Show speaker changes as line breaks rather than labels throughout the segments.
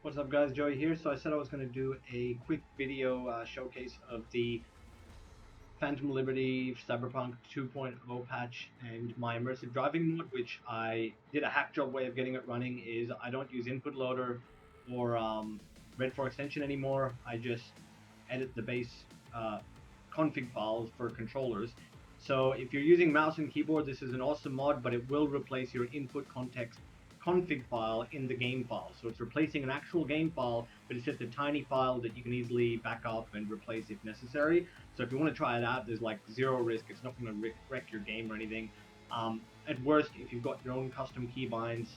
What's up guys, Joey here. So I said I was going to do a quick video showcase of the Phantom Liberty Cyberpunk 2.0 patch and my immersive driving mod, which I did a hack job way of getting it running. Is I don't use input loader or Red 4 extension anymore. I just edit the base config files for controllers. So if you're using mouse and keyboard, this is an awesome mod, but it will replace your input context config file in the game file. So it's replacing an actual game file, but it's just a tiny file that you can easily back up and replace if necessary. So if you want to try it out, there's like zero risk. It's not going to wreck your game or anything. At worst, if you've got your own custom keybinds,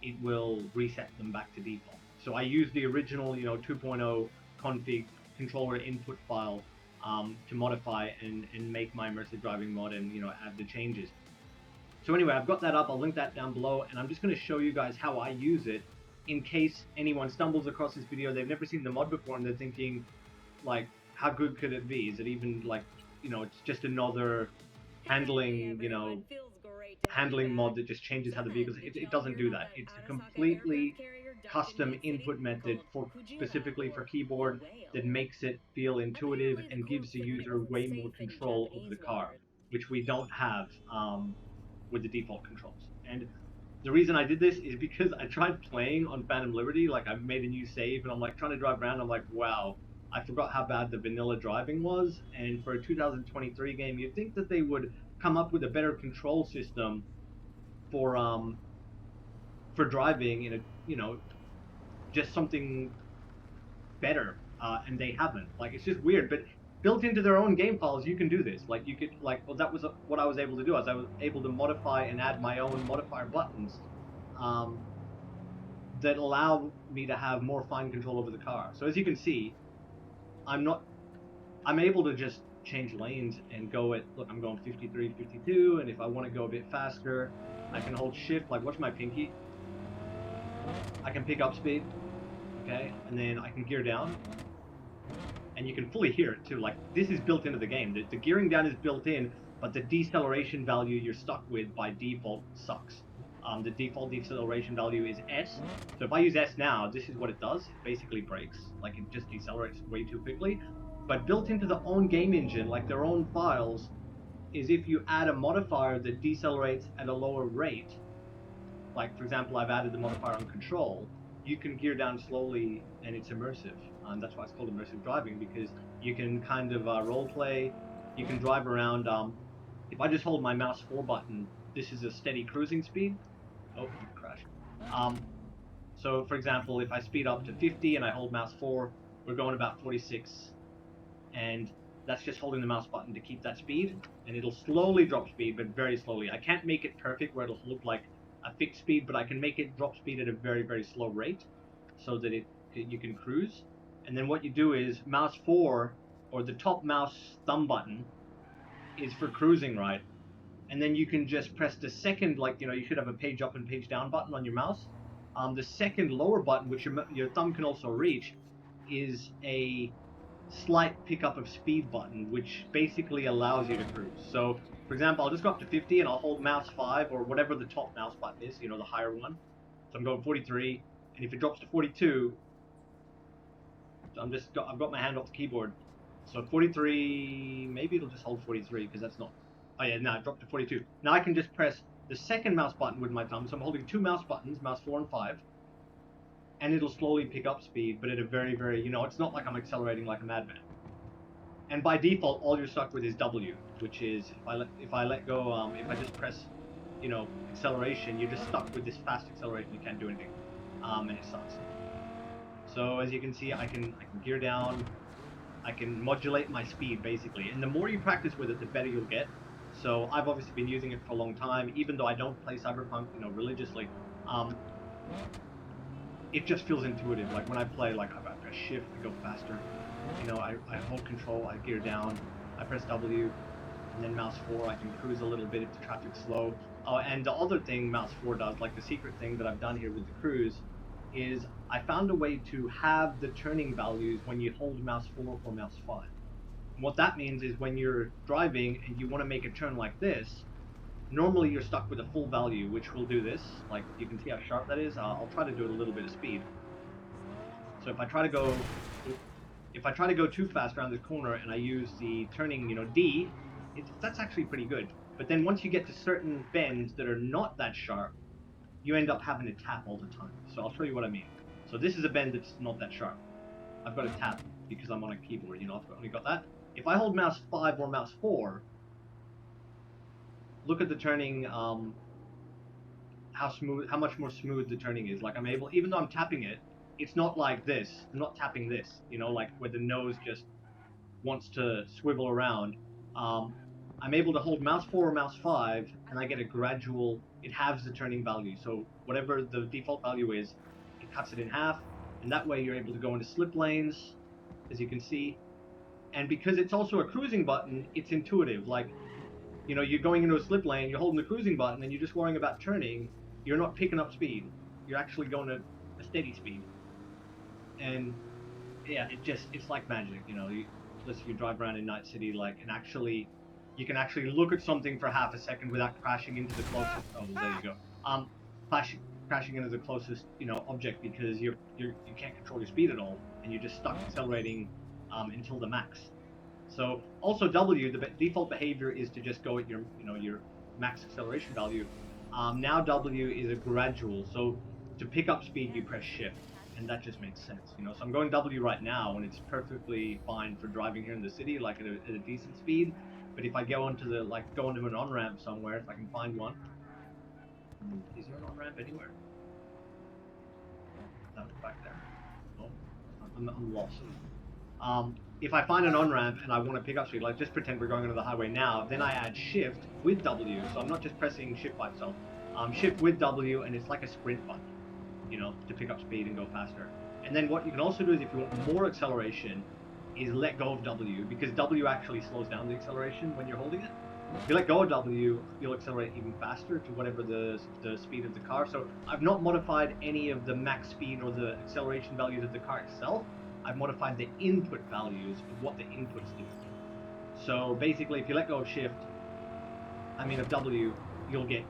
it will reset them back to default. So I use the original, 2.0 config controller input file to modify and make my immersive driving mod and add the changes. So anyway, I've got that up, I'll link that down below, and I'm just going to show you guys how I use it in case anyone stumbles across this video. They've never seen the mod before and they're thinking, like, how good could it be? Is it even like, it's just another handling, handling mod that just changes how the vehicles, it doesn't do that. It's a completely custom input method specifically for keyboard that makes it feel intuitive and gives the user way more control over the car, which we don't have with the default controls. And the reason I did this is because I tried playing on Phantom Liberty. Like, I made a new save and I'm like trying to drive around. I'm like, wow, I forgot how bad the vanilla driving was. And for a 2023 game, you'd think that they would come up with a better control system for driving in a, just something better. And they haven't. Like, it's just weird. But built into their own game files, you can do this. Like, you could, well, that was what I was able to do. I was able to modify and add my own modifier buttons that allow me to have more fine control over the car. So as you can see, I'm able to just change lanes and go at, look, I'm going 53, 52, and if I want to go a bit faster, I can hold shift, like, watch my pinky. I can pick up speed, okay, and then I can gear down. And you can fully hear it too. Like, this is built into the game. The gearing down is built in, but the deceleration value you're stuck with by default sucks. The default deceleration value is S. So if I use S now, this is what it does. It basically brakes. Like, it just decelerates way too quickly. But built into the own game engine, like their own files, is if you add a modifier that decelerates at a lower rate, like, for example, I've added the modifier on control, you can gear down slowly and it's immersive. And that's why it's called immersive driving, because you can kind of role play, you can drive around. If I just hold my mouse 4 button, this is a steady cruising speed. Oh, crash. So for example, if I speed up to 50 and I hold mouse 4, we're going about 46. And that's just holding the mouse button to keep that speed. And it'll slowly drop speed, but very slowly. I can't make it perfect where it'll look like a fixed speed, but I can make it drop speed at a very, very slow rate so that you can cruise. And then what you do is mouse 4, or the top mouse thumb button, is for cruising, right? And then you can just press the second, like, you should have a page up and page down button on your mouse. The second lower button, which your thumb can also reach, is a slight pickup of speed button, which basically allows you to cruise. So, for example, I'll just go up to 50 and I'll hold mouse 5, or whatever the top mouse button is, the higher one. So I'm going 43, and if it drops to 42, I've got my hand off the keyboard. So 43, maybe it'll just hold 43, because that's not, oh yeah, no, it dropped to 42. Now I can just press the second mouse button with my thumb, so I'm holding 2 mouse buttons, mouse 4 and 5, and it'll slowly pick up speed, but at a very, very, it's not like I'm accelerating like a madman. And by default, all you're stuck with is W, which is, if I let go, if I just press, acceleration, you're just stuck with this fast acceleration, you can't do anything, and it sucks. So as you can see, I can gear down, I can modulate my speed basically, and the more you practice with it, the better you'll get. So I've obviously been using it for a long time, even though I don't play Cyberpunk, religiously. It just feels intuitive. Like when I play, like I press shift, I go faster. I hold control, I gear down, I press W, and then mouse 4, I can cruise a little bit if the traffic's slow. Oh, and the other thing mouse 4 does, like the secret thing that I've done here with the cruise, is I found a way to have the turning values when you hold mouse 4 or mouse 5. And what that means is when you're driving and you want to make a turn like this, normally you're stuck with a full value, which will do this. Like, you can see how sharp that is. I'll try to do it a little bit of speed. So if I try to go too fast around this corner and I use the turning, D, that's actually pretty good. But then once you get to certain bends that are not that sharp, you end up having to tap all the time. So I'll show you what I mean. So this is a bend that's not that sharp. I've got to tap because I'm on a keyboard, I've only got that. If I hold mouse 5 or mouse 4, look at the turning, how much more smooth the turning is. Like I'm able, even though I'm tapping it, it's not like this. I'm not tapping this, like where the nose just wants to swivel around. I'm able to hold mouse 4 or mouse 5, and I get a gradual, it halves the turning value. So whatever the default value is, it cuts it in half, and that way you're able to go into slip lanes, as you can see. And because it's also a cruising button, it's intuitive. Like, you're going into a slip lane, you're holding the cruising button, and you're just worrying about turning. You're not picking up speed. You're actually going to a steady speed. And yeah, it's like magic, Unless you drive around in Night City, you can actually look at something for half a second without crashing into the closest. Oh, there you go. Crashing into the closest, object because you can't control your speed at all, and you're just stuck accelerating until the max. So also W, the default behavior is to just go at your max acceleration value. Now W is a gradual, so to pick up speed you press shift, and that just makes sense, So I'm going W right now, and it's perfectly fine for driving here in the city, like at a decent speed. But if I go onto an on-ramp somewhere, if I can find one. Is there an on-ramp anywhere? No, back there. Oh, I'm lost. If I find an on-ramp and I want to pick up speed, like just pretend we're going onto the highway now, then I add shift with W, so I'm not just pressing shift by itself. Shift with W, and it's like a sprint button, to pick up speed and go faster. And then what you can also do is, if you want more acceleration, is let go of W, because W actually slows down the acceleration when you're holding it. If you let go of W, you'll accelerate even faster to whatever the speed of the car. So I've not modified any of the max speed or the acceleration values of the car itself. I've modified the input values of what the inputs do. So basically, if you let go of of W, you'll get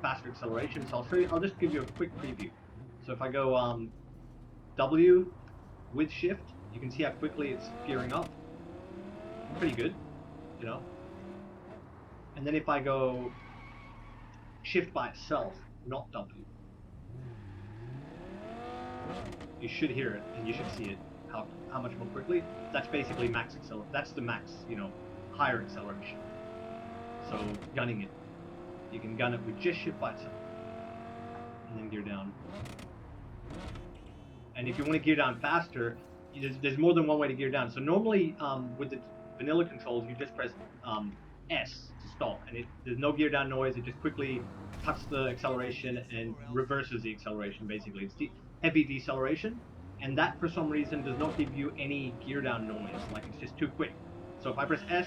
faster acceleration. So I'll just give you a quick preview. So if I go W with shift, you can see how quickly it's gearing up. Pretty good, And then if I go shift by itself, not W, you should hear it and you should see it. How much more quickly? That's basically max acceleration. That's the max, higher acceleration. So gunning it, you can gun it with just shift by itself, and then gear down. And if you want to gear down faster, there's more than one way to gear down. So normally with the vanilla controls, you just press S to stop, and there's no gear down noise. It just quickly cuts the acceleration and reverses the acceleration. Basically, it's heavy deceleration. And that, for some reason, does not give you any gear down noise. Like, it's just too quick. So if I press S,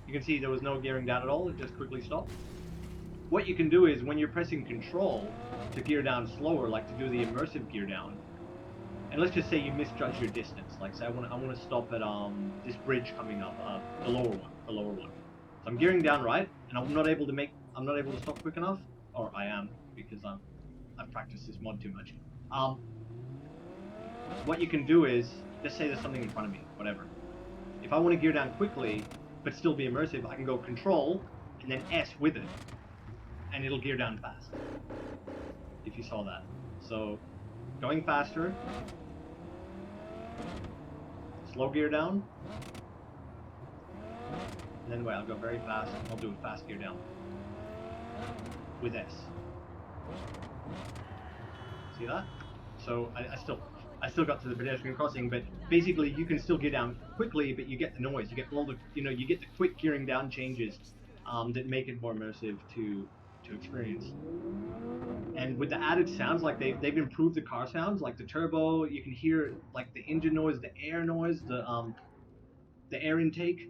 you can see there was no gearing down at all. It just quickly stopped. What you can do is, when you're pressing Control to gear down slower, like to do the immersive gear down, and let's just say you misjudge your distance. Like, say I want to stop at this bridge coming up, the lower one. So I'm gearing down right, and I'm not able to stop quick enough, or I am, because I've practiced this mod too much. What you can do is, just say there's something in front of me, whatever. If I want to gear down quickly, but still be immersive, I can go Control, and then S with it, and it'll gear down fast. If you saw that. So, going faster, slow gear down, and then I'll go very fast, I'll do a fast gear down, with S. See that? So, I still got to the pedestrian crossing, but basically you can still gear down quickly, but you get the noise, you get all the, you get the quick gearing down changes that make it more immersive to experience. And with the added sounds, like they've improved the car sounds, like the turbo, you can hear like the engine noise, the air noise, the air intake,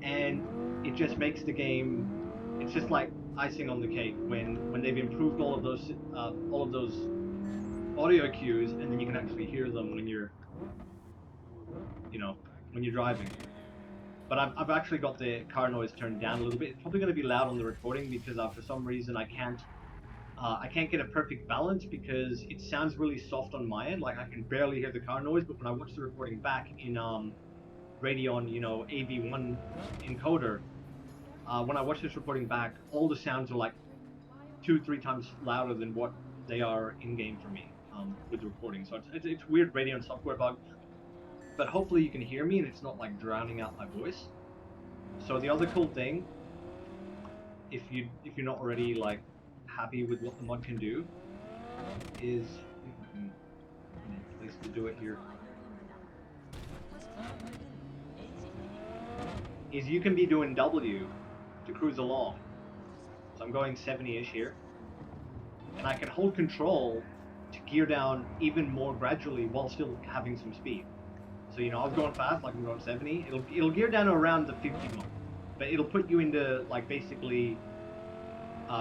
and it just makes the game, it's just like icing on the cake when they've improved all of those audio cues, and then you can actually hear them when you're driving. But I've actually got the car noise turned down a little bit. It's probably going to be loud on the recording because for some reason I can't I can't get a perfect balance because it sounds really soft on my end. Like I can barely hear the car noise, but when I watch the recording back in Radeon, AV1 encoder, when I watch this recording back, all the sounds are like 2-3 times louder than what they are in game for me with the recording. So it's weird Radeon software bug, but hopefully you can hear me and it's not like drowning out my voice. So the other cool thing, if you're not already like happy with what the mod can do, is if I can find a place to do it here. Is you can be doing W to cruise along. So I'm going 70-ish here, and I can hold control to gear down even more gradually while still having some speed. So I was going fast, like I'm going 70. It'll gear down to around the 50 mark, but it'll put you into like basically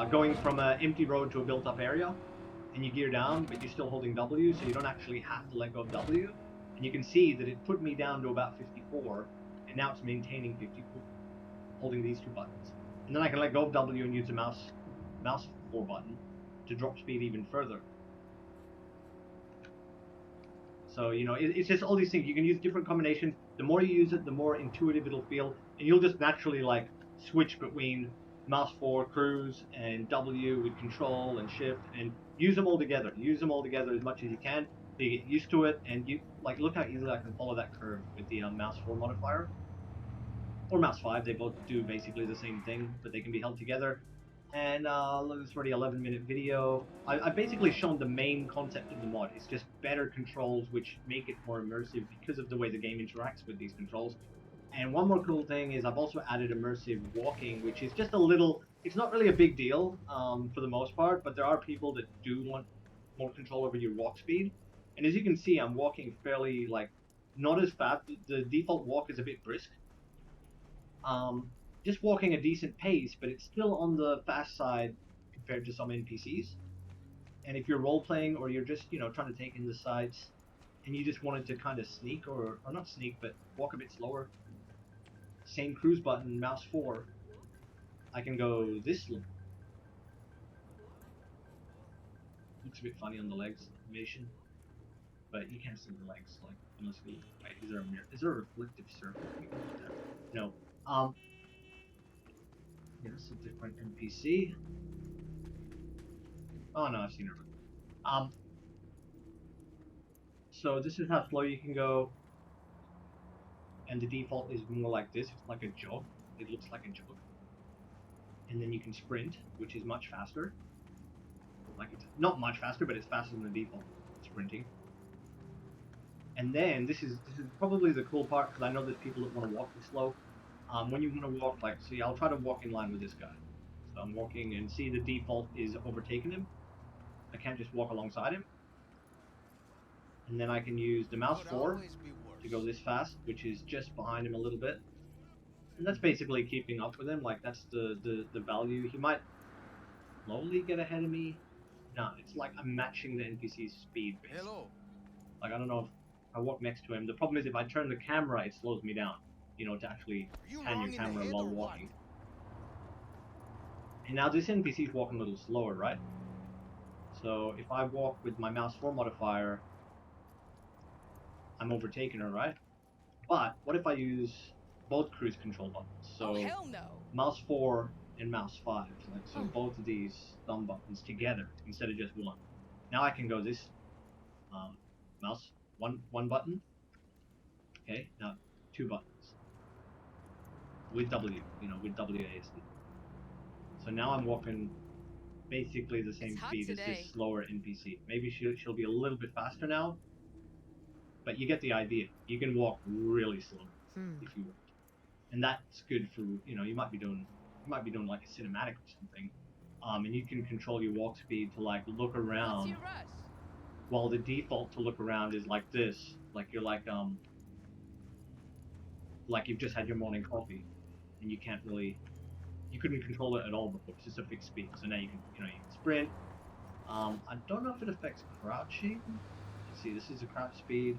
going from an empty road to a built-up area, and you gear down, but you're still holding W, so you don't actually have to let go of W. And you can see that it put me down to about 54, and now it's maintaining 54, holding these two buttons. And then I can let go of W and use the mouse 4 button to drop speed even further. So, it's just all these things. You can use different combinations. The more you use it, the more intuitive it'll feel. And you'll just naturally, like, switch between mouse 4, cruise, and W with control and shift, and use them all together. Use them all together as much as you can. So you get used to it, and look how easily I can follow that curve with the mouse 4 modifier. Or mouse 5, they both do basically the same thing, but they can be held together. And look, it's already 11-minute video. I've basically shown the main concept of the mod. It's just better controls which make it more immersive because of the way the game interacts with these controls. And one more cool thing is I've also added immersive walking, which is just a little, it's not really a big deal for the most part, but there are people that do want more control over your walk speed. And as you can see, I'm walking fairly, like, not as fast. The default walk is a bit brisk. Just walking a decent pace, but it's still on the fast side compared to some NPCs. And if you're role-playing or you're just, trying to take in the sights and you just wanted to kind of sneak, or not sneak, but walk a bit slower, same cruise button, mouse 4, I can go this slow. Looks a bit funny on the legs animation, but you can't see the legs, like, unless we, wait, is there a mirror? Is there a reflective surface? No. Yeah, this is a different NPC. Oh no, I've seen her. So this is how slow you can go, and the default is more like this. It's like a jog. It looks like a jog. And then you can sprint, which is much faster. Like, it's not much faster, but it's faster than the default sprinting. And then this is probably the cool part, because I know there's people that want to walk this slow. When you want to walk, like, see, I'll try to walk in line with this guy. So I'm walking, and see the default is overtaking him. I can't just walk alongside him. And then I can use the mouse 4 to go this fast, which is just behind him a little bit. And that's basically keeping up with him. Like, that's the value. He might slowly get ahead of me. No, it's like I'm matching the NPC's speed, basically. Hello. Like, I don't know if I walk next to him. The problem is if I turn the camera, it slows me down, to actually pan your camera while walking. And now this NPC's walking a little slower, right? So if I walk with my mouse 4 modifier, I'm overtaking her, right? But what if I use both cruise control buttons? So hell no. Mouse 4 and mouse 5, like, so both of these thumb buttons together instead of just one. Now I can go this mouse one button. Okay, now 2 buttons with W, with WASD. So now I'm walking basically the same speed as this slower NPC. Maybe she'll be a little bit faster now, but you get the idea. You can walk really slow if you want, and that's good for you might be doing like a cinematic or something, and you can control your walk speed to like look around. While the default to look around is like this, like you're like you've just had your morning coffee, and you couldn't control it at all before. It's just a fixed speed. So now you can you can sprint. I don't know if it affects crouching. Let's see, this is a crouch speed.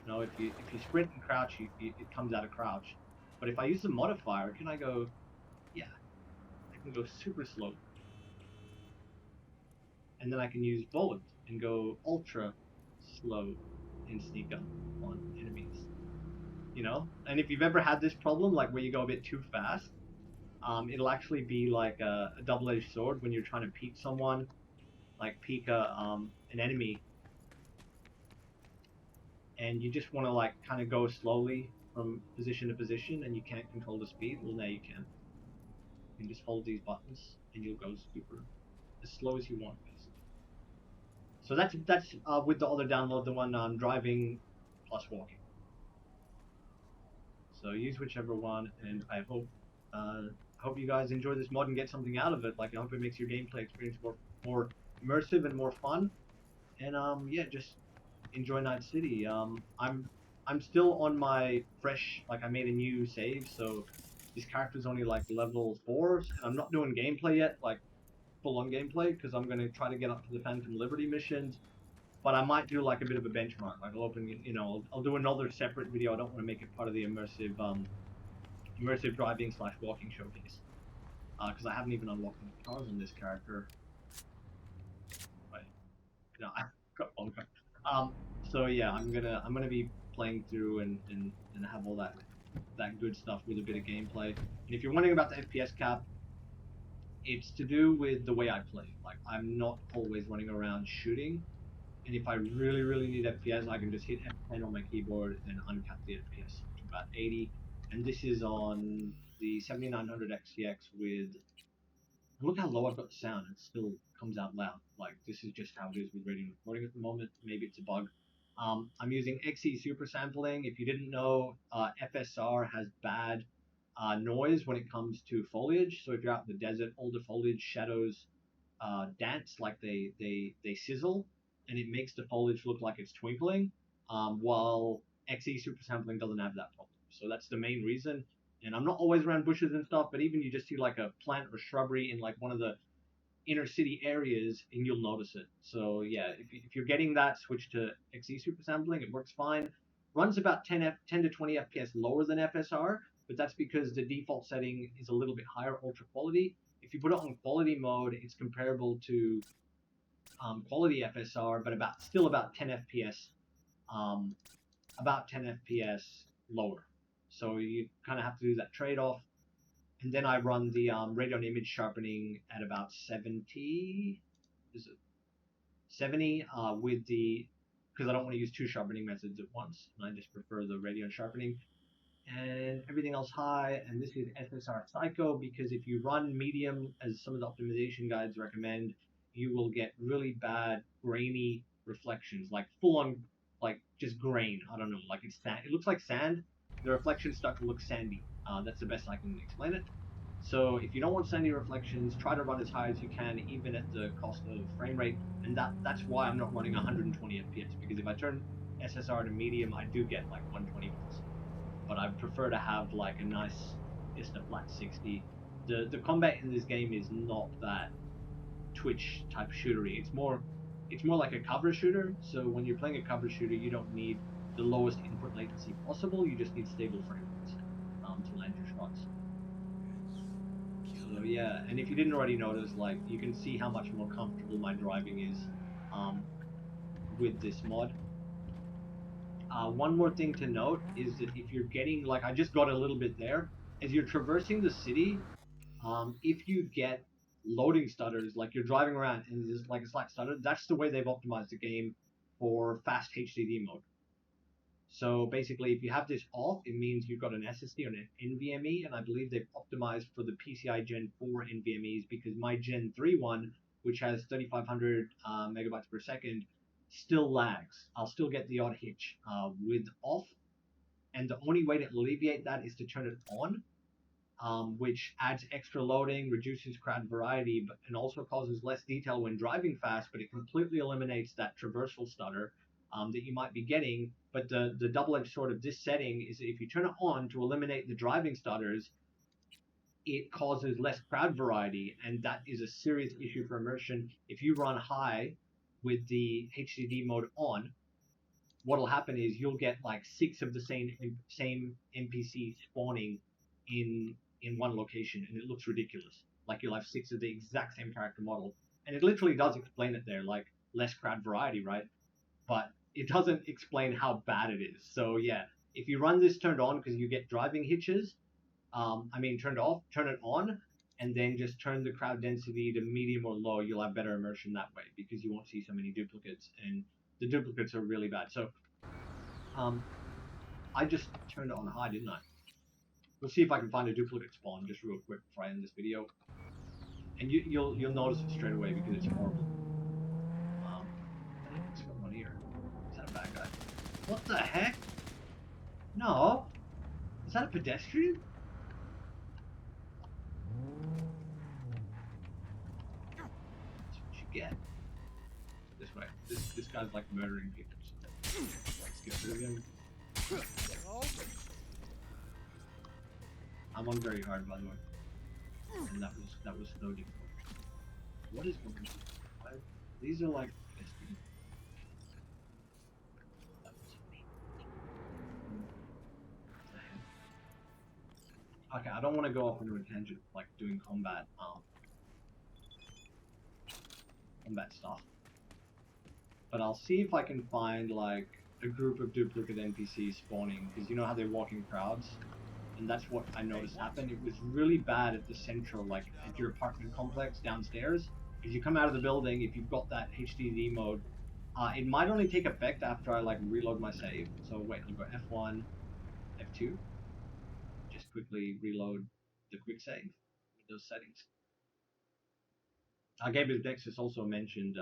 No, if you sprint and crouch, it comes out of crouch. But if I use the modifier, can I go? Yeah, I can go super slow. and then I can use both and go ultra slow and sneak up on enemies. You know, and if you've ever had this problem, like where you go a bit too fast, it'll actually be like a double-edged sword when you're trying to peek someone, like peek an enemy, and you just want to like kind of go slowly from position to position, and you can't control the speed. Well, now you can. You can just hold these buttons, and you'll go super as slow as you want, basically. So that's with the other download, the one driving plus walking. So use whichever one, and I hope you guys enjoy this mod and get something out of it. Like, I hope it makes your gameplay experience more immersive and more fun. And yeah, just enjoy Night City. I'm still on my fresh, like I made a new save, so this character's only like level 4, and I'm not doing gameplay yet, like full on gameplay, because I'm gonna try to get up to the Phantom Liberty missions. But I might do like a bit of a benchmark. Like I'll open, you know, I'll do another separate video. I don't want to make it part of the immersive driving / walking showcase, because I haven't even unlocked any cars on this character. But no, I got bunker. So yeah, I'm gonna be playing through and have all that good stuff with a bit of gameplay. And if you're wondering about the FPS cap, it's to do with the way I play. Like, I'm not always running around shooting, and if I really need FPS, I can just hit F10 on my keyboard and uncap the FPS to about 80. And this is on the 7900 XTX with, look how low I've got the sound. It still comes out loud. Like, this is just how it is with Radeon recording at the moment. Maybe it's a bug. I'm using XE super sampling. If you didn't know, FSR has bad noise when it comes to foliage. So if you're out in the desert, all the foliage shadows dance, like they sizzle, and it makes the foliage look like it's twinkling. While XE super sampling doesn't have that problem. So that's the main reason. And I'm not always around bushes and stuff, but even you just see like a plant or shrubbery in like one of the inner city areas, and you'll notice it. So yeah, if you're getting that, switch to XE super sampling. It works fine. Runs about 10 to 20 FPS lower than FSR, but that's because the default setting is a little bit higher ultra quality. If you put it on quality mode, it's comparable to quality FSR, but still about 10 FPS, about 10 FPS lower. So you kind of have to do that trade-off. And then I run the Radeon image sharpening at about 70. Is it 70 with the, because I don't want to use two sharpening methods at once, and I just prefer the Radeon sharpening. And everything else high, and this is SSR Psycho, because if you run medium, as some of the optimization guides recommend, you will get really bad grainy reflections, like full on, like just grain. I don't know, like it's sand. It looks like sand. The reflections start to look sandy. That's the best I can explain it. So if you don't want sandy reflections, try to run as high as you can, even at the cost of frame rate. And that's why I'm not running 120 FPS, because if I turn SSR to medium, I do get like 120 plus. But I prefer to have like a nice, just a flat 60. The combat in this game is not that Twitch type shootery. It's more like a cover shooter. So when you're playing a cover shooter, you don't need the lowest input latency possible. You just need stable frame rates to land your shots. So yeah, and if you didn't already notice, like you can see how much more comfortable my driving is with this mod. One more thing to note is that if you're getting, like I just got a little bit there, as you're traversing the city, if you get loading stutters, like you're driving around and there's like a slight stutter, that's the way they've optimized the game for fast HDD mode. So basically, if you have this off, it means you've got an SSD or an NVMe, and I believe they've optimized for the PCI Gen 4 NVMe's, because my Gen 3 one, which has 3,500 megabytes per second, still lags. I'll still get the odd hitch with off, and the only way to alleviate that is to turn it on, which adds extra loading, reduces crowd variety, and also causes less detail when driving fast, but it completely eliminates that traversal stutter that you might be getting. But the double-edged sword of this setting is that if you turn it on to eliminate the driving stutters, it causes less crowd variety, and that is a serious issue for immersion. If you run high with the HDD mode on, what'll happen is you'll get like 6 of the same NPC spawning in one location, and it looks ridiculous. Like you'll have 6 of the exact same character model, And it literally does explain it there, like less crowd variety, right? But it doesn't explain how bad it is. So yeah, if you run this turned on because you get driving hitches, turned off, turn it on, and then just turn the crowd density to medium or low, you'll have better immersion that way because you won't see so many duplicates, and the duplicates are really bad. So I just turned it on high, didn't I? We'll see if I can find a duplicate spawn just real quick before I end this video. And you'll notice it straight away because it's horrible. What's going on here? Is that a bad guy? What the heck? No. Is that a pedestrian? That's what you get. This way. This guy's like murdering people. So let's get rid of him. I'm on very hard, by the way. And that was so difficult. What is going on? These are like pedestrians. Okay, I don't want to go off into a tangent like doing combat stuff. But I'll see if I can find like a group of duplicate NPCs spawning, because you know how they walk in crowds? And that's what I noticed happened. It was really bad at the central, like at your apartment complex downstairs. If you come out of the building, if you've got that HDD mode, it might only take effect after I like reload my save. So wait, I'll go F1, F2. Just quickly reload the quick save with those settings. Gabriel Dexus also mentioned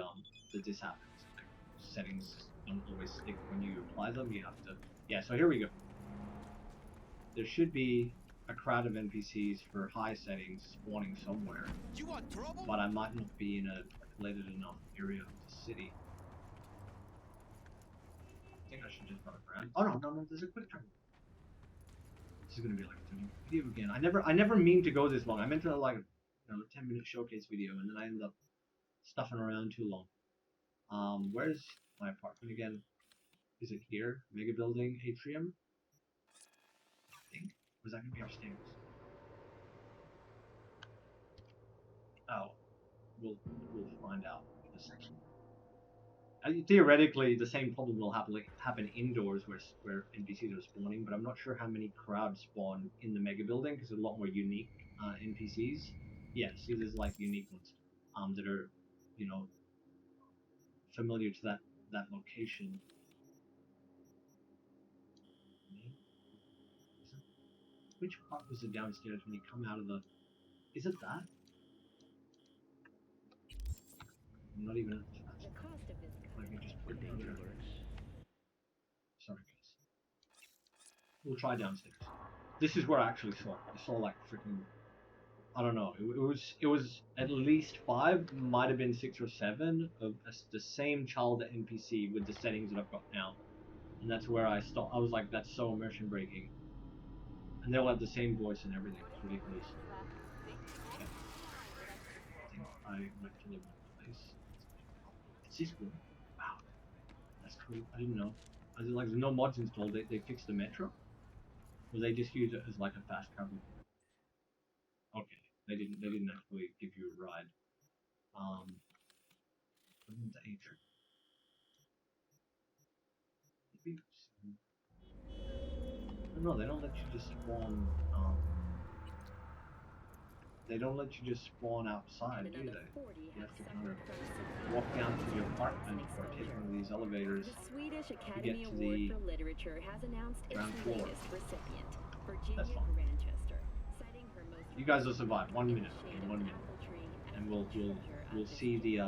that this happens. Like, settings don't always stick when you apply them. You have to. Yeah. So here we go. There should be a crowd of NPCs for high settings spawning somewhere, but I might not be in a populated enough area of the city. I think I should just run around. Oh no, there's a quick time. This is gonna be like a video again. I never mean to go this long. I meant to like a 10-minute showcase video, and then I ended up stuffing around too long. Where's my apartment again? Is it here? Mega building atrium? I think. Was that gonna be upstairs? Oh, we'll find out in a second. Theoretically, the same problem will happen indoors where NPCs are spawning, but I'm not sure how many crowds spawn in the mega building because there's a lot more unique NPCs. Yeah, see, there's like unique ones that are, familiar to that location. Which part was it downstairs when you come out of the? Is it that? I'm not even. Let me just put it down there. Sorry, guys. We'll try downstairs. This is where I actually saw it. I saw like freaking. I don't know. It was at least 5, might have been 6 or 7 of the same child NPC with the settings that I've got now, and that's where I stopped. I was like, that's so immersion breaking. And they'll have the same voice and everything. It's ridiculous. Okay. I think I went to the wrong place. Is this good? Wow. That's cool. I didn't know. I was like, there's no mods installed. They fixed the Metro? Or they just use it as like a fast travel? Okay. They didn't actually give you a ride. The Atrium. No, they don't let you just spawn. They don't let you just spawn outside, do they? You have to kind of walk down to your apartment or take one of these elevators to get to the ground floor. That's fine. You guys will survive. 1 minute, okay, 1 minute, and we'll see the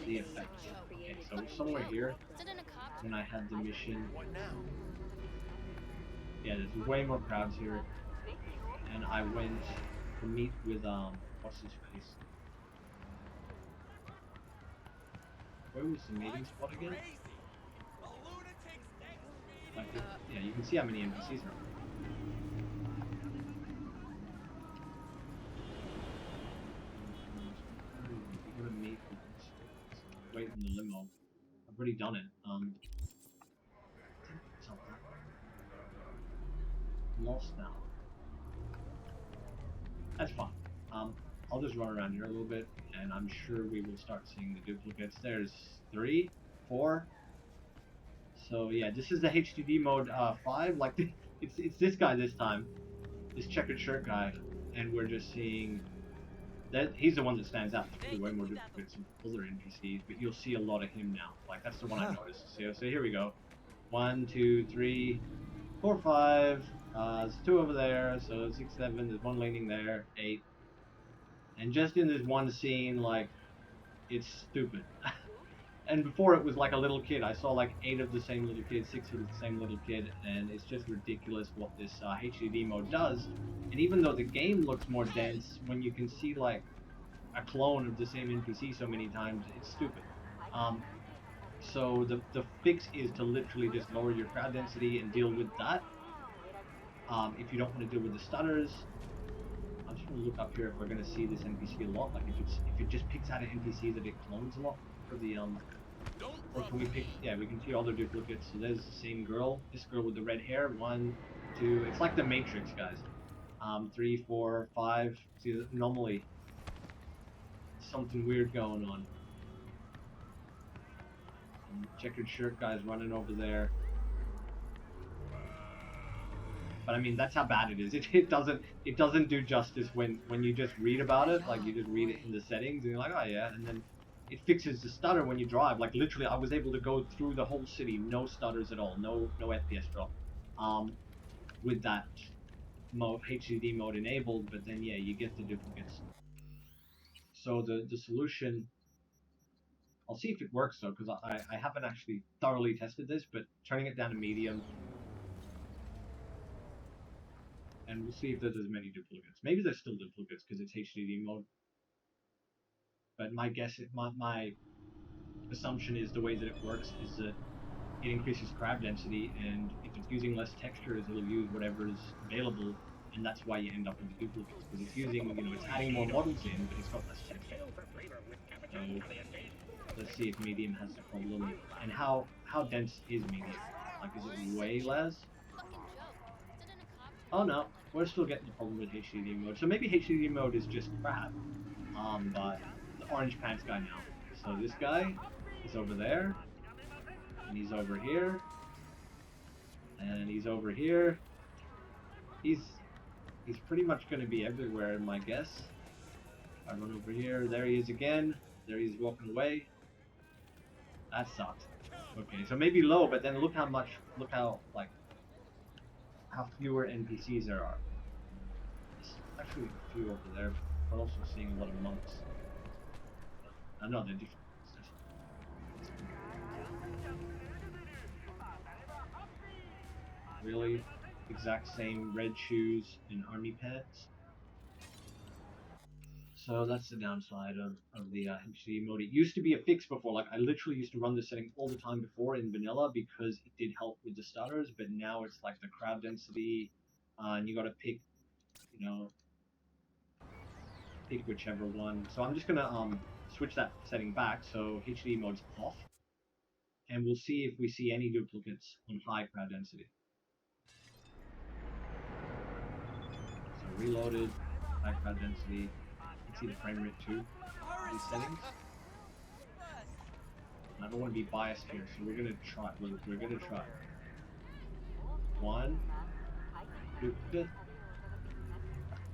effects. Okay, so somewhere here, when I had the mission, yeah, there's way more crowds here. And I went to meet with what's his face? Where was the meeting spot again? Like, yeah, you can see how many NPCs are. You're gonna meet with this. Wait in the limo. I've already done it. Something. I'm lost now. That's fine. I'll just run around here a little bit, and I'm sure we will start seeing the duplicates. There's 3, 4. So yeah, this is the HDD mode 5. Like it's this guy this time, this checkered shirt guy, and we're just seeing that he's the one that stands out. There's way more duplicates and other NPCs, but you'll see a lot of him now. Like that's the one I noticed. So here we go. 1, 2, 3, 4, 5. There's 2 over there. So 6, 7. There's 1 leaning there. 8. And just in this one scene, like it's stupid. And before it was like a little kid. I saw like 8 of the same little kid, 6 of the same little kid, and it's just ridiculous what this HDD mode does. And even though the game looks more dense, when you can see like a clone of the same NPC so many times, it's stupid. So the fix is to literally just lower your crowd density and deal with that. If you don't want to deal with the stutters, I'm just going to look up here if we're going to see this NPC a lot. Like if it just picks out an NPC that it clones a lot. For the or can we pick? Yeah, we can see all the duplicates. So there's the same girl, this girl with the red hair. 1, 2. It's like the Matrix, guys. 3, 4, 5. See, normally something weird going on. Checkered shirt guy's running over there. But I mean, that's how bad it is. It doesn't do justice when you just read about it. Like you just read it in the settings and you're like, oh yeah, and then it fixes the stutter when you drive. Like literally, I was able to go through the whole city, no stutters at all, no FPS drop, with that mode, HDD mode enabled. But then yeah, you get the duplicates. So the solution, I'll see if it works though, because I haven't actually thoroughly tested this. But turning it down to medium, and we'll see if there's as many duplicates. Maybe there's still duplicates because it's HDD mode. But my guess, my assumption is the way that it works is that it increases crowd density, and if it's using less textures, it'll use whatever is available, and that's why you end up with the duplicates, because it's using, it's adding more models in, but it's got less texture. So let's see if medium has the problem, and how dense is medium? Like, is it way less? Oh no, we're still getting the problem with HDD mode. So maybe HDD mode is just crap. But the orange pants guy now. So this guy is over there, and he's over here, and he's over here. He's pretty much going to be everywhere, my guess. I run over here. There he is again. There he's walking away. That sucked. Okay, so maybe low, but then look how fewer NPCs there are. There's actually a few over there, but also seeing a lot of monks. No, they're different. Really? Exact same red shoes and army pants. So that's the downside of the HDD mode. It used to be a fix before. Like I literally used to run this setting all the time before in vanilla because it did help with the stutters, but now it's like the crowd density, and you got to pick, pick whichever one. So I'm just gonna switch that setting back so HDD mode's off, and we'll see if we see any duplicates on high crowd density. So reloaded, high crowd density. You can see the frame rate too. These settings. And I don't want to be biased here, so we're gonna try. We're gonna try. 1 duplicate.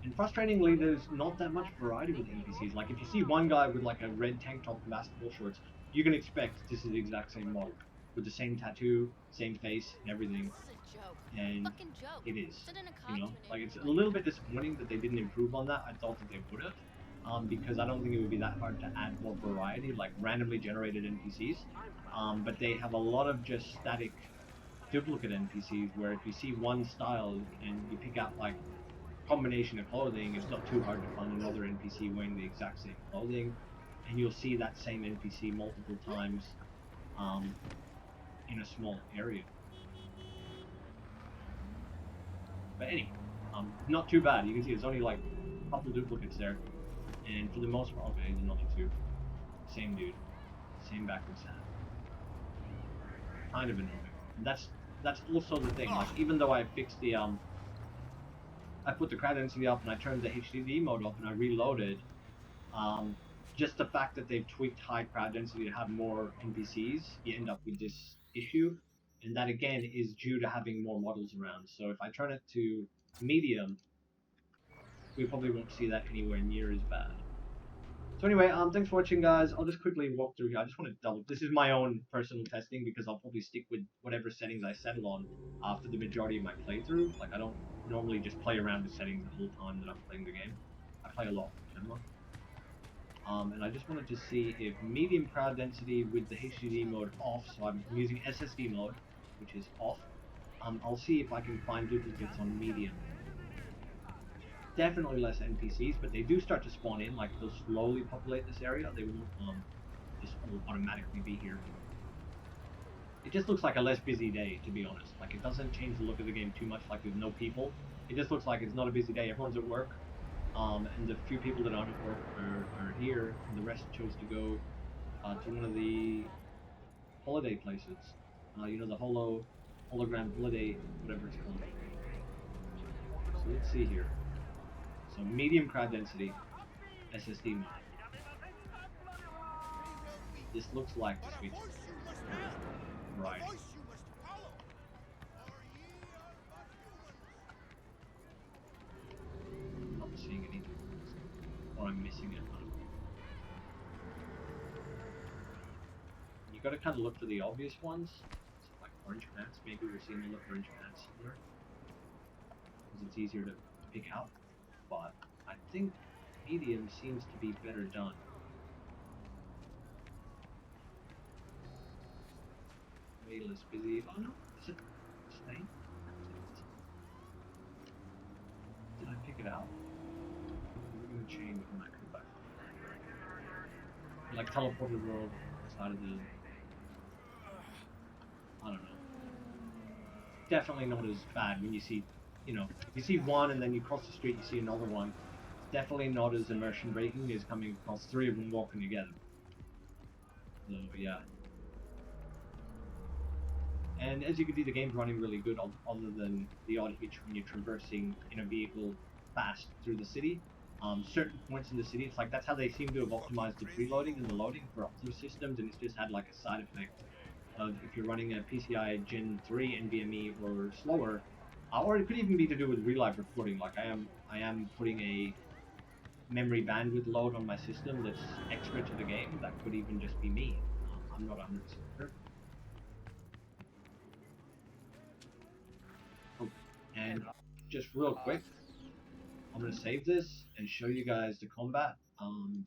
And frustratingly, there's not that much variety with NPCs. Like if you see one guy with like a red tank top and basketball shorts, you can expect this is the exact same model with the same tattoo, same face, and everything. And it is, like it's a little bit disappointing that they didn't improve on that. I thought that they would have, because I don't think it would be that hard to add more variety, like randomly generated NPCs. But they have a lot of just static duplicate NPCs where if you see one style and you pick out like combination of clothing, it's not too hard to find another NPC wearing the exact same clothing, and you'll see that same NPC multiple times in a small area. But anyway, not too bad. You can see there's only like a couple duplicates there, and for the most part, okay, there's another 2. Same dude, same backwards hat. Kind of annoying. And that's also the thing. Like even though I fixed the I put the crowd density up and I turned the HDD mode off and I reloaded, Just the fact that they've tweaked high crowd density to have more NPCs, you end up with this issue. And that again is due to having more models around. So if I turn it to medium, we probably won't see that anywhere near as bad. So anyway, thanks for watching, guys. I'll just quickly walk through here. I just want to double. This is my own personal testing because I'll probably stick with whatever settings I settle on after the majority of my playthrough. Like I don't normally just play around with settings the whole time that I'm playing the game. I play a lot with camera. And I just wanted to see if medium crowd density with the HDD mode off, so I'm using SSD mode, which is off. I'll see if I can find duplicates on medium. Definitely less NPCs, but they do start to spawn in, like they'll slowly populate this area. They won't just automatically be here. It just looks like a less busy day, to be honest. Like it doesn't change the look of the game too much, like with no people. It just looks like it's not a busy day, everyone's at work. And the few people that aren't at work are here, and the rest chose to go to one of the holiday places. You know, the hologram holiday, whatever it's called. So let's see here. So medium crowd density, SSD mode. This looks like the sweet spot. Right. I'm not seeing anything. Or I'm missing it. You gotta kind of look for the obvious ones. So like orange pants, maybe we're seeing a look orange pants somewhere. Because it's easier to pick out. But I think medium seems to be better done. Way less busy. Oh no, is it Snail? Did I pick it out? We're gonna change when I come back. Like teleported world outside of the. I don't know. Definitely not as bad when you see, you know, if you see one and then you cross the street, you see another one. It's definitely not as immersion breaking as coming across three of them walking together. So yeah. And as you can see, the game's running really good, other than the odd hitch when you're traversing in a vehicle fast through the city. Certain points in the city, it's like that's how they seem to have optimized the preloading and the loading for Optimus systems, and it's just had like a side effect of if you're running a PCI Gen 3 NVMe or slower, or it could even be to do with ReLive recording. Like I am putting a memory bandwidth load on my system that's extra to the game. That could even just be me. I'm not 100% sure. And just real quick, I'm going to save this and show you guys the combat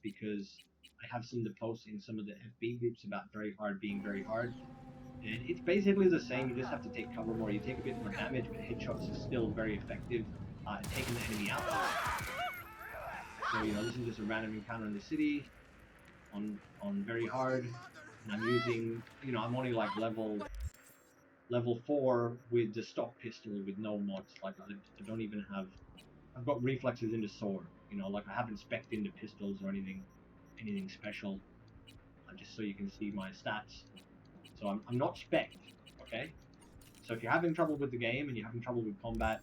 because I have some to post in some of the FB groups about very hard being very hard. And it's basically the same, you just have to take cover more. You take a bit more damage, but headshots are still very effective at taking the enemy out. So, you know, this is just a random encounter in the city on very hard. And I'm using, you know, I'm only like level 4 with the stock pistol with no mods. Like I don't even have, I've got reflexes into sword, you know, like I haven't spec'd into pistols or anything special, just so you can see my stats. So I'm not spec'd, okay? So if you're having trouble with the game and you're having trouble with combat,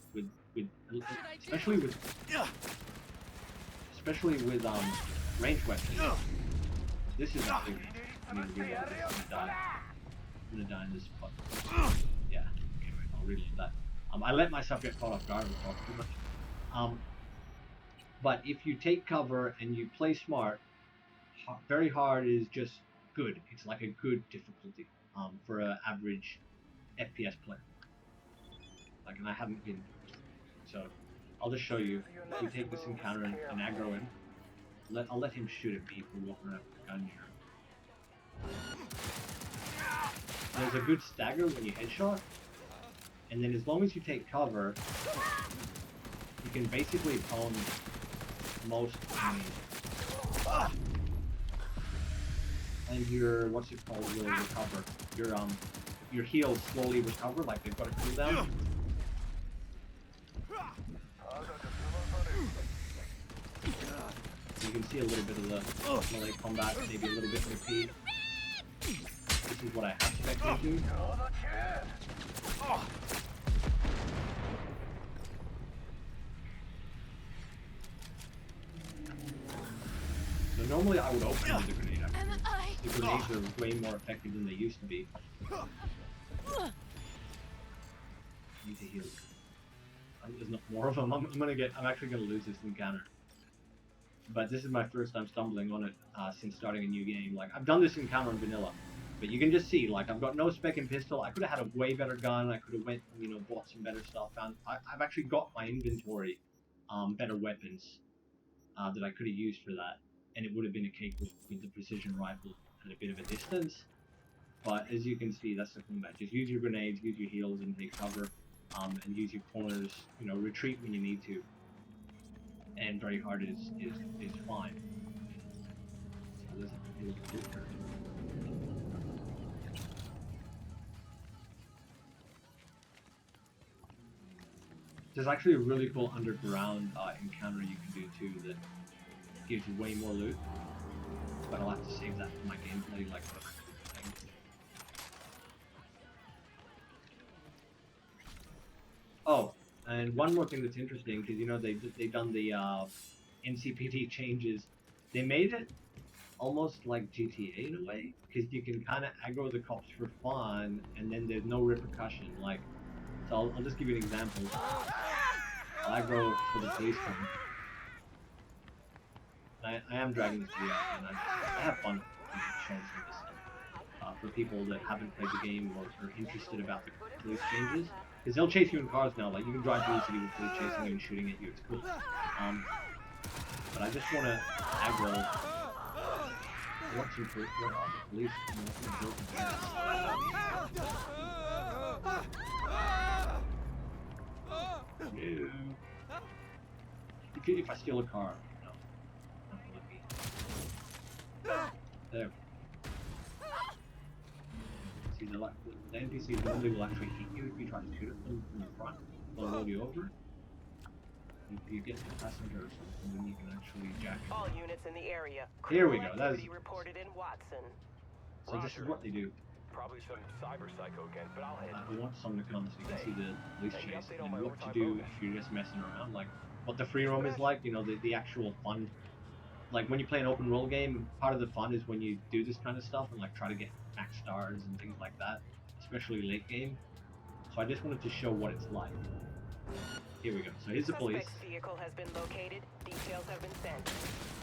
especially with ranged weapons, this is not big. I mean, I'm gonna die in this spot. Yeah, anyway, I'll reload that. I let myself get caught off guard and talk too much. But if you take cover and you play smart, very hard is just good. It's like a good difficulty for an average FPS player. Like, and I haven't been. So, I'll just show you. If we take this encounter and aggro him, I'll let him shoot at me for walking around with a gun here. There's a good stagger when you headshot, and then as long as you take cover, you can basically pwn most enemies. And your, what's it called, will recover. Your heals slowly recover, like they've got a cooldown. You can see a little bit of the melee combat, maybe a little bit of OP. This is what I have spec'd into. normally I would open with the grenade. The grenades are way more effective than they used to be. I need to heal. There's not more of them. I'm actually gonna lose this encounter. But this is my first time stumbling on it since starting a new game. Like, I've done this encounter on vanilla, but you can just see, like, I've got no spec in pistol. I could have had a way better gun. I could have went, you know, bought some better stuff. I've actually got my inventory, better weapons that I could have used for that, and it would have been a cake with the precision rifle at a bit of a distance. But as you can see, that's the combat. Just use your grenades, use your heals, and take cover, and use your corners. You know, retreat when you need to. And very hard is fine. So there's a filter. There's actually a really cool underground encounter you can do too that gives you way more loot. But I'll have to save that for my gameplay, like the thing. Oh. And one more thing that's interesting, because you know they've done the NCPD changes. They made it almost like GTA in a way, because you can kind of aggro the cops for fun, and then there's no repercussion. Like, so I'll just give you an example. I'll aggro for the police car. I am dragging this video out, and I have fun showing some of this stuff for people that haven't played the game or are interested about the police changes. Because they'll chase you in cars now, like you can drive through the city with police chasing you and shooting at you, it's cool. But I just want to aggro. I want some police. Where are the police? No. If I steal a car, no. Not gonna let me. There. See, the NPCs normally will actually hit you if you try to shoot at them from the front. They'll roll you over. If you get to the passenger or something, then you can actually jack it.
All units in the area.
Here we go. That's
reported in Watson.
So this is what they do.
Probably some cyber psycho again, but I'll hit.
I want someone to come so you can see the police chase and what to do if you're just messing around. Like what the free roam is like. You know, the actual fun. Like when you play an open world game, part of the fun is when you do this kind of stuff and like try to get max stars and things like that, especially late game. So I just wanted to show what it's like. Here we go. So here's the police.
Vehicle has been located. Details have been sent.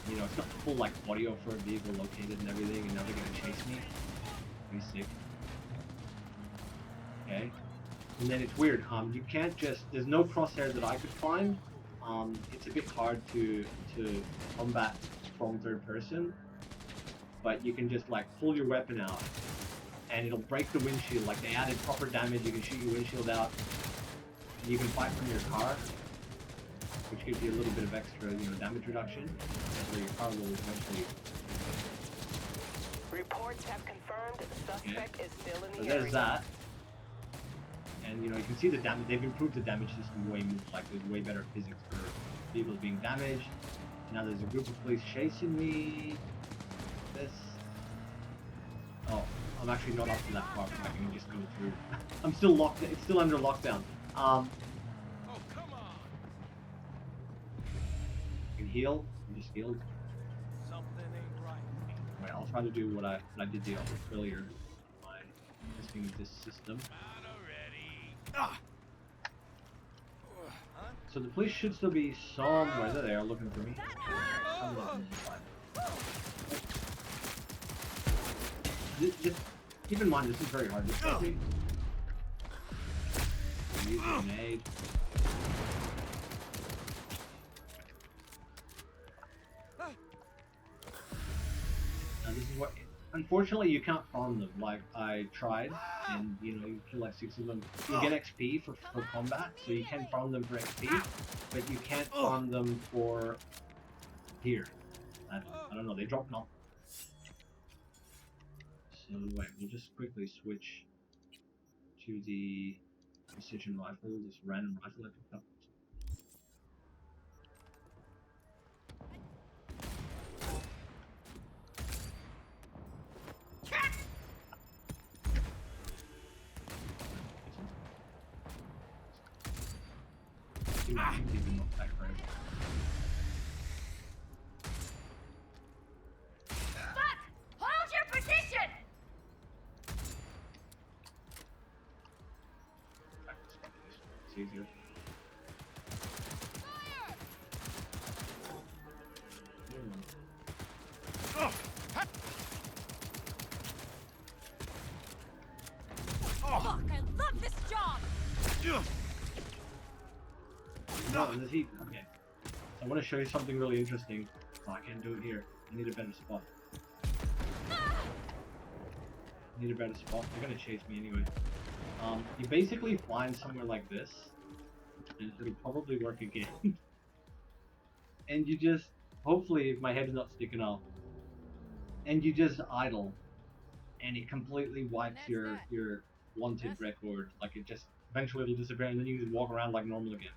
You know, it's got the full like audio for a vehicle located and everything, and now they're gonna chase me. Pretty sick. Okay. And then it's weird. You can't just. There's no crosshair that I could find. It's a bit hard to combat from third person, but you can just like pull your weapon out and it'll break the windshield. Like they added proper damage. You can shoot your windshield out. You can fight from your car, which gives you a little bit of extra, you know, damage reduction. So your car will eventually.
Reports have confirmed the suspect is still in the area.
There's that. And you know, you can see the damage. They've improved the damage system way more. Like there's way better physics for vehicles being damaged. Now there's a group of police chasing me. This. Oh, I'm actually not up to that part. I can just go through. I'm still locked. It's still under lockdown. Oh come on! You can heal. You just healed.
Something ain't right.
Wait, I'll try to do what I did earlier. By testing this system. So the police should still be somewhere. There they are looking for me. I'm looking just keep in mind this is very hard to see. Use a grenade. Now this is what. Unfortunately, you can't farm them. Like I tried, and you know you kill like 6 of them. You get XP for combat, so you can farm them for XP, but you can't farm them for here. I don't know. They drop nothing. So wait, we'll just quickly switch to the precision rifle, this random rifle I picked up. it's easier.
Fuck, I love this job!
No, in this heat. Okay. So I want to show you something really interesting. Oh, I can't do it here. I need a better spot. I need a better spot. They're gonna chase me anyway. You basically find somewhere like this, and it'll probably work again. And you just, hopefully, if my head's not sticking up, and you just idle, and it completely wipes your wanted record. Like it just eventually it'll disappear, and then you just walk around like normal again.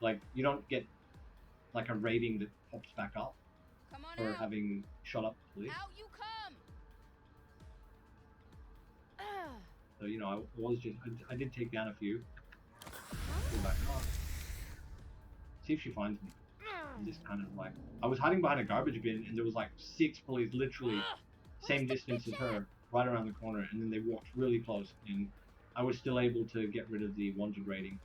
Like you don't get like a rating that pops back up for having shot up the police.
Out you come!
So you know, I did take down a few. Go back up. See if she finds me. And just kind of like, I was hiding behind a garbage bin, and there was like 6 police, literally same distance as her, right around the corner, and then they walked really close, and I was still able to get rid of the wanted rating.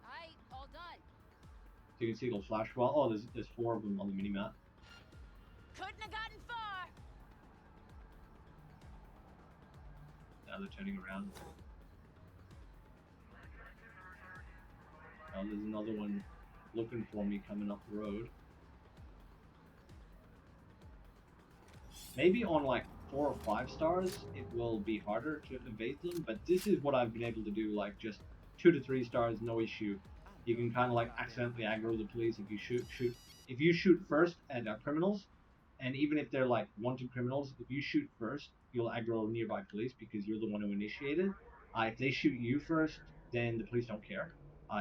Alright, all done.
So you can see it'll flash well. Oh, there's 4 of them on the mini-map.
Couldn't have gotten far!
Now they're turning around. Oh, there's another one looking for me coming up the road. Maybe on like 4 or 5 stars, it will be harder to evade them, but this is what I've been able to do, like just 2 to 3 stars, no issue. You can kind of like accidentally aggro the police if you shoot. If you shoot first at criminals, and even if they're like wanted criminals, if you shoot first, you'll aggro nearby police because you're the one who initiated. If they shoot you first, then the police don't care.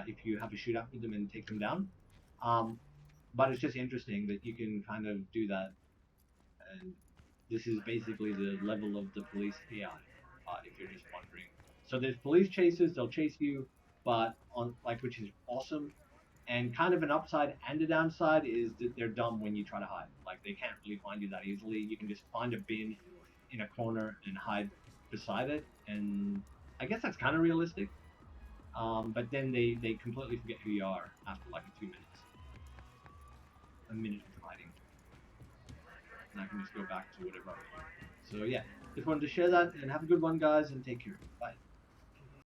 If you have a shootout with them and take them down. But it's just interesting that you can kind of do that. And this is basically the level of the police AI, if you're just wondering. So there's police chases, they'll chase you, but on like, which is awesome. And kind of an upside and a downside is that they're dumb when you try to hide. Like they can't really find you that easily. You can just find a bin in a corner and hide beside it. And I guess that's kind of realistic. But then they completely forget who you are after like a few minutes. A minute of hiding. And I can just go back to whatever I want. So yeah, just wanted to share that, and have a good one guys, and take care. Bye.